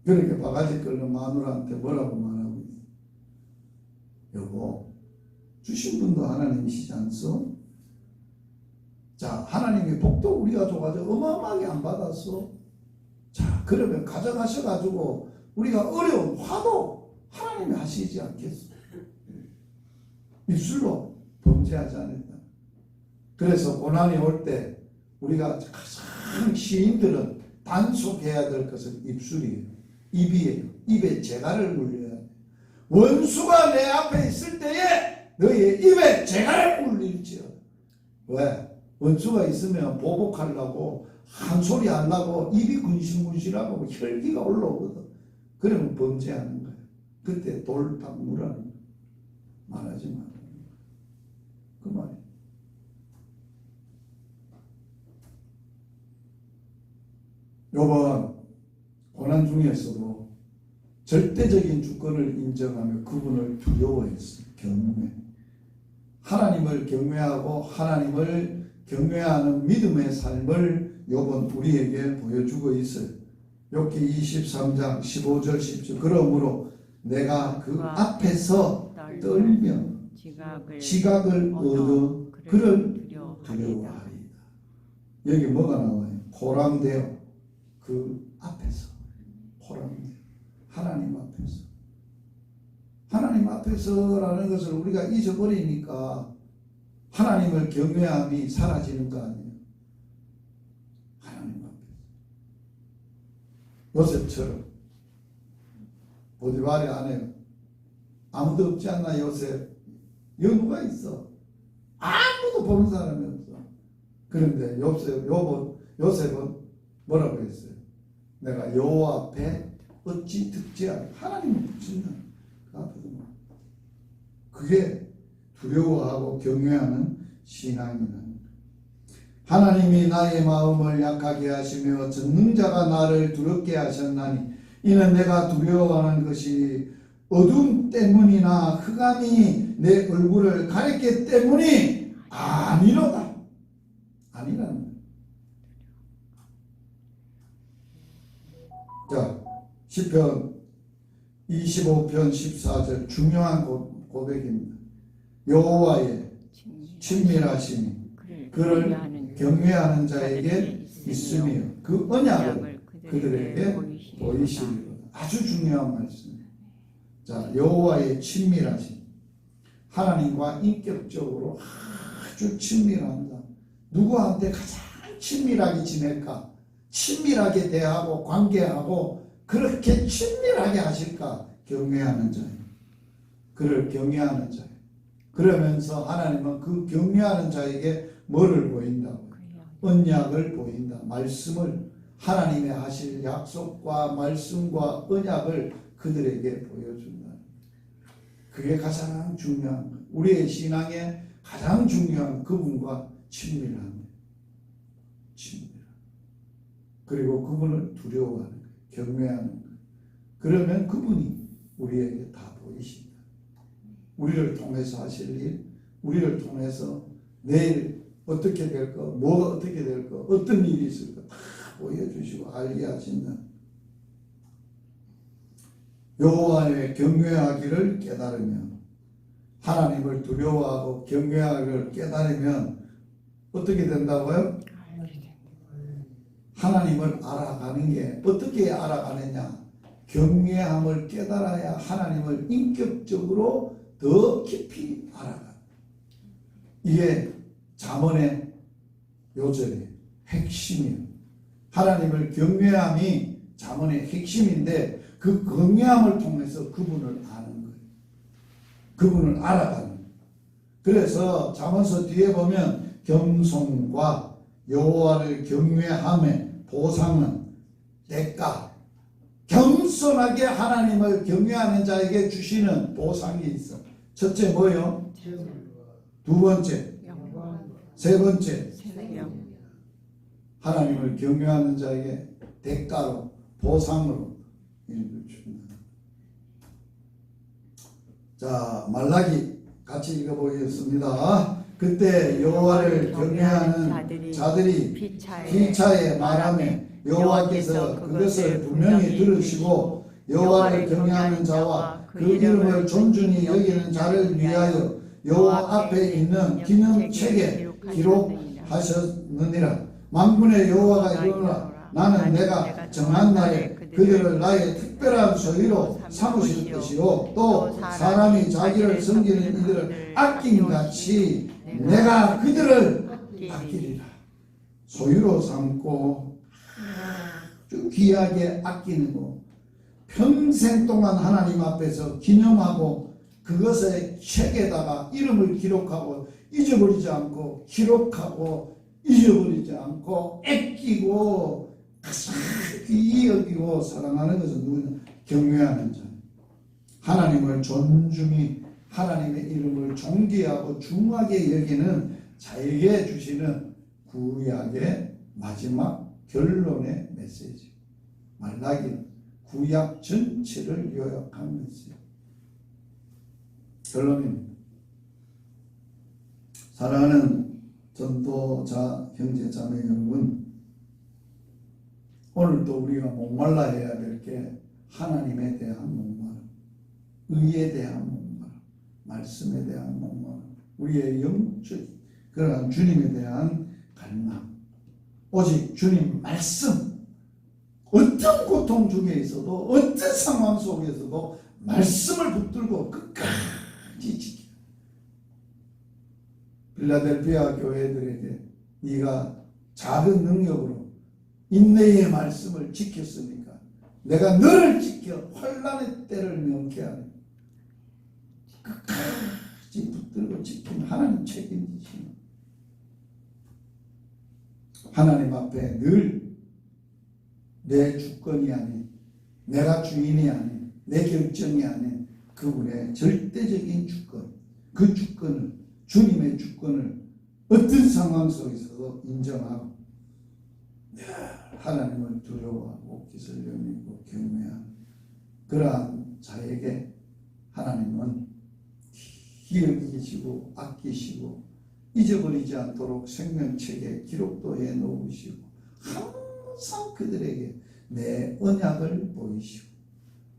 그렇게 바가지 긁는 마누라한테 뭐라고 말하고 있어요? 여보, 주신 분도 하나님이시지 않소? 자, 하나님이 복도 우리가 줘가지고 어마어마하게 안 받았어. 자, 그러면 가져가셔가지고 우리가 어려운 화도 하나님이 하시지 않겠어? 입술로 범죄하지 않았다. 그래서 고난이 올 때 우리가 가장 시인들은 단속해야 될 것은 입술이에요. 입이에요. 입에 재갈을 물려야 돼. 원수가 내 앞에 있을 때에 너의 입에 재갈을 물릴지어다. 왜? 원수가 있으면 보복하려고 한 소리 안 나고 입이 군실군실하고 혈기가 올라오거든. 그러면 범죄하는 거야. 그때 돌팍 물하는 거야. 말하지 마. 그 말이야. 요번 고난 중에서도 절대적인 주권을 인정하며 그분을 두려워했어요. 경외. 하나님을 경외하고 하나님을 경외하는 믿음의 삶을 욥은 우리에게 보여주고 있어요. 욥기 23장 15절 10절 그러므로 내가 그 앞에서 떨며 지각을 얻어 그를 두려워하리이다. 여기 뭐가 나와요? 포람되어 그 앞에서 포람되어 하나님 앞에서 하나님 하나님 앞에서라는 것을 우리가 잊어버리니까 하나님을 경외함이 사라지는 거 아니에요. 하나님 앞에서 요셉처럼 보디발의 아내가 아무도 없지 않나. 요셉 누가 있어? 아무도 보는 사람이 없어. 그런데 요셉은 뭐라고 했어요? 내가 여호와 앞에 어찌 득지하리. 하나님을 붙인다. 그 앞에서 그게 두려워하고 경외하는 신앙이라는 거예요. 하나님이 나의 마음을 약하게 하시며 전능자가 나를 두렵게 하셨나니 이는 내가 두려워하는 것이 어둠 때문이나 흑암이 내 얼굴을 가렸기 때문이 아니로다. 아니라는 거예요. 자, 시편 25편 14절 중요한 고백입니다. 여호와의 친밀하심이 그를 경외하는 자에게 있으며 그 언약을 그들에게 보이시리로다. 아주 중요한 말씀입니다. 자, 여호와의 친밀하심. 하나님과 인격적으로 아주 친밀합니다. 누구한테 가장 친밀하게 지낼까? 친밀하게 대하고 관계하고 그렇게 친밀하게 하실까? 경외하는 자예요. 그를 경외하는 자예요. 그러면서 하나님은 그 경외하는 자에게 뭐를 보인다고요? 언약을 보인다. 말씀을, 하나님의 하실 약속과 말씀과 언약을 그들에게 보여준다. 그게 가장 중요한 거예요. 우리의 신앙에 가장 중요한 그분과 친밀함이에요. 친밀함. 그리고 그분을 두려워하는 거예요. 경외하는 거예요. 그러면 그분이 우리에게 다 보이십니다. 우리를 통해서 하실 일, 우리를 통해서 내일 어떻게 될까, 뭐가 어떻게 될까, 어떤 일이 있을까 다 보여주시고 알게 하시는 여호와의 경외하기를 깨달으면, 하나님을 두려워하고 경외하기를 깨달으면 어떻게 된다고요? 하나님을 알아가는 게 어떻게 알아가느냐? 경외함을 깨달아야 하나님을 인격적으로 더 깊이 알아가. 이게 잠언의 요절의 핵심이에요. 하나님을 경외함이 잠언의 핵심인데 그 경외함을 통해서 그분을 아는 거예요. 그분을 알아가는 거예요. 그래서 잠언서 뒤에 보면 겸손과 여호와를 경외함의 보상은 대가. 겸손하게 하나님을 경외하는 자에게 주시는 보상이 있어. 첫째 뭐요? 두 번째, 세 번째, 하나님을 경외하는 자에게 대가로, 보상으로 이를 줍니다. 자, 말라기 같이 읽어보겠습니다. 그때 여호와를 경외하는 자들이 피차에 말하며 여호와께서 그것을 분명히 들으시고 여호와를 경외하는 자와 그 이름을 존중히 여기는 자를 위하여 여호와 앞에 있는 기념책에 기록하셨느니라. 만군의 여호와가 이르노라. 나는 내가 정한 날에 그들을 나의 특별한 소유로 삼으실 것이요 또 사람이 자기를 섬기는 이들을 아낌같이 내가 그들을 아끼리라. 소유로 삼고 아주 귀하게 아끼는 거, 평생 동안 하나님 앞에서 기념하고 그것의 책에다가 이름을 기록하고 잊어버리지 않고 기록하고 잊어버리지 않고 아끼고 귀히 여기고 사랑하는 것은 누구냐? 경외하는 자. 하나님을 존중히 하나님의 이름을 존귀하고 중하게 여기는 자에게 주시는 구약의 마지막 결론의 메시지. 말라기는 구약 전체를 요약한 메시지. 결론입니다. 사랑하는 전도자 형제 자매 여러분, 오늘도 우리가 목말라 해야 될 게 하나님에 대한 목마름, 의에 대한 목마름, 말씀에 대한 목마름, 우리의 영적 그러한 주님에 대한 갈망. 오직 주님 말씀, 어떤 고통 중에 있어도 어떤 상황 속에서도 말씀을 붙들고 끝까지 지켜. 필라델피아 교회들에게 네가 작은 능력으로 인내의 말씀을 지켰으니까 내가 너를 지켜 환난의 때를 명쾌하네. 끝까지 붙들고 지킨 하나님 책임지시는 하나님 앞에 늘 내 주권이 아닌, 내가 주인이 아닌, 내 결정이 아닌 그분의 절대적인 주권, 그 주권을, 주님의 주권을 어떤 상황 속에서도 인정하고 하나님을 두려워하고 기슬려미고 경외하는 그러한 자에게 하나님은 기억이시고 아끼시고 잊어버리지 않도록 생명책에 기록도 해 놓으시고 항상 그들에게 내 언약을 보이시고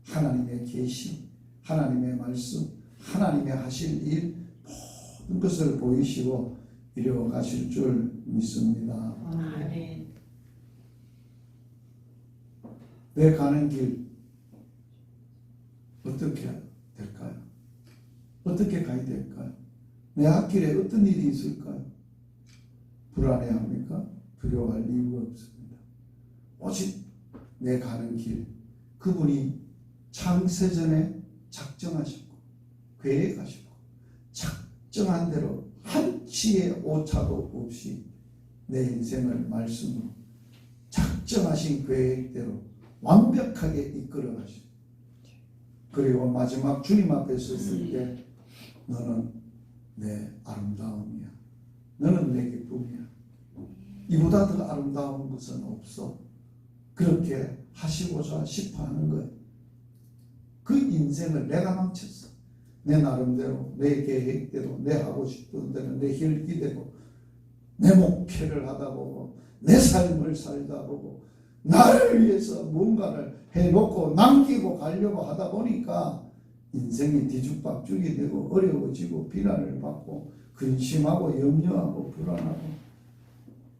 하나님의 계시, 하나님의 말씀, 하나님의 하실 일 모든 것을 보이시고 이루어 가실 줄 믿습니다. 아멘. 내 가는 길 어떻게 될까요? 어떻게 가야 될까요? 내 앞길에 어떤 일이 있을까요? 불안해합니까? 두려워할 이유가 없습니다. 오직 내 가는 길, 그분이 창세전에 작정하시고 계획하시고 작정한 대로 한치의 오차도 없이 내 인생을 말씀으로 작정하신 계획대로 완벽하게 이끌어 가시고, 그리고 마지막 주님 앞에 섰을 때 너는 내 아름다움이야, 너는 내 기쁨이야, 이보다 더 아름다운 것은 없어, 그렇게 하시고자 싶어 하는 거예요. 그 인생을 내가 망쳤어. 내 나름대로, 내 계획대로, 내 하고 싶은 대로, 내 혈기대로 내 목표를 하다 보고 내 삶을 살다 보고 나를 위해서 뭔가를 해놓고 남기고 가려고 하다 보니까 인생이 뒤죽박죽이 되고 어려워지고 비난을 받고 근심하고 염려하고 불안하고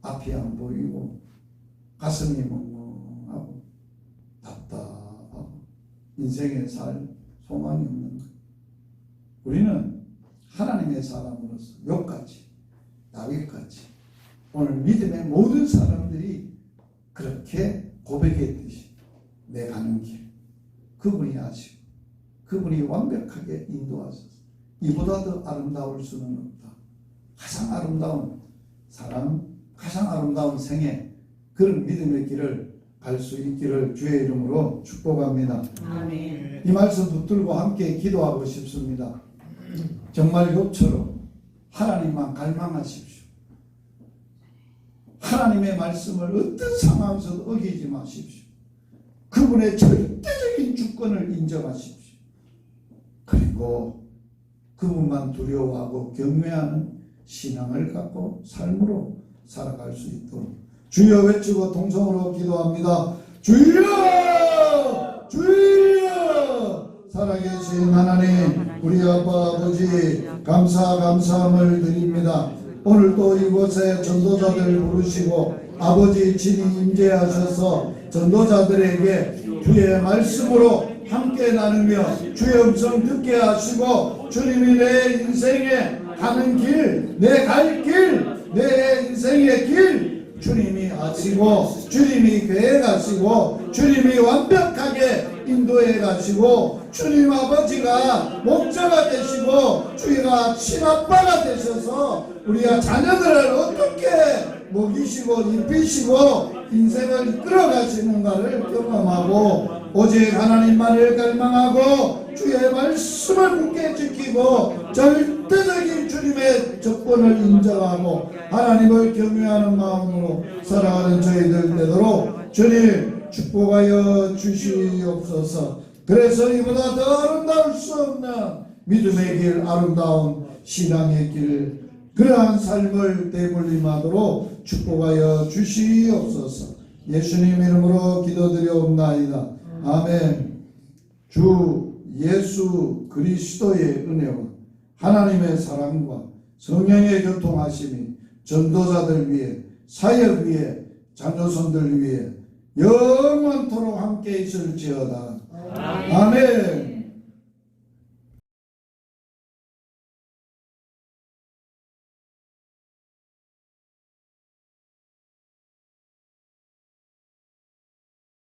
앞이 안 보이고 가슴이 멍멍하고 답답하고 인생에 살 소망이 없는 거예요. 우리는 하나님의 사람으로서 욥같이 다윗같이 오늘 믿음의 모든 사람들이 그렇게 고백했듯이 내 가는 길 그분이 아시고 그분이 완벽하게 인도하셔서 이보다 더 아름다울 수는 없다. 가장 아름다운 사람, 가장 아름다운 생애, 그런 믿음의 길을 갈 수 있기를 주의 이름으로 축복합니다. 아멘. 이 말씀 붙들고 함께 기도하고 싶습니다. 정말 욥처럼 하나님만 갈망하십시오. 하나님의 말씀을 어떤 상황에서도 어기지 마십시오. 그분의 절대적인 주권을 인정하십시오. 그리고 그분만 두려워하고 경외하는 신앙을 갖고 삶으로 살아갈 수 있도록 주여 외치고 동성으로 기도합니다. 주여! 주여! 살아계신 하나님, 우리 아빠 아버지 감사함을 드립니다. 오늘도 이곳에 전도자들 부르시고 아버지 친히 임재하셔서 전도자들에게 주의 말씀으로 함께 나누며 주의 음성 듣게 하시고 주님이 내 인생에 가는 길, 내 갈 길, 내 인생의 길 주님이 아시고 주님이 계획하시고 주님이 완벽하게 인도해 가시고 주님 아버지가 목자가 되시고 주희가 친아빠가 되셔서 우리가 자녀들을 어떻게 먹이시고 입히시고 인생을 이끌어가시는가를 경험하고 오직 하나님만을 갈망하고 주의 말씀을 굳게 지키고 절대적인 주님의 조건을 인정하고 하나님을 경외하는 마음으로 살아가는 저희들 되도록 주님 축복하여 주시옵소서. 그래서 이보다 더 아름다울 수 없는 믿음의 길, 아름다운 신앙의 길, 그러한 삶을 되물림하도록 축복하여 주시옵소서. 예수님 이름으로 기도드려옵나이다. 아멘. 주 예수 그리스도의 은혜와 하나님의 사랑과 성령의 교통하심이 전도자들 위해, 사역 위해, 자녀손들 위해 영원토록 함께 있을지어다. 아멘.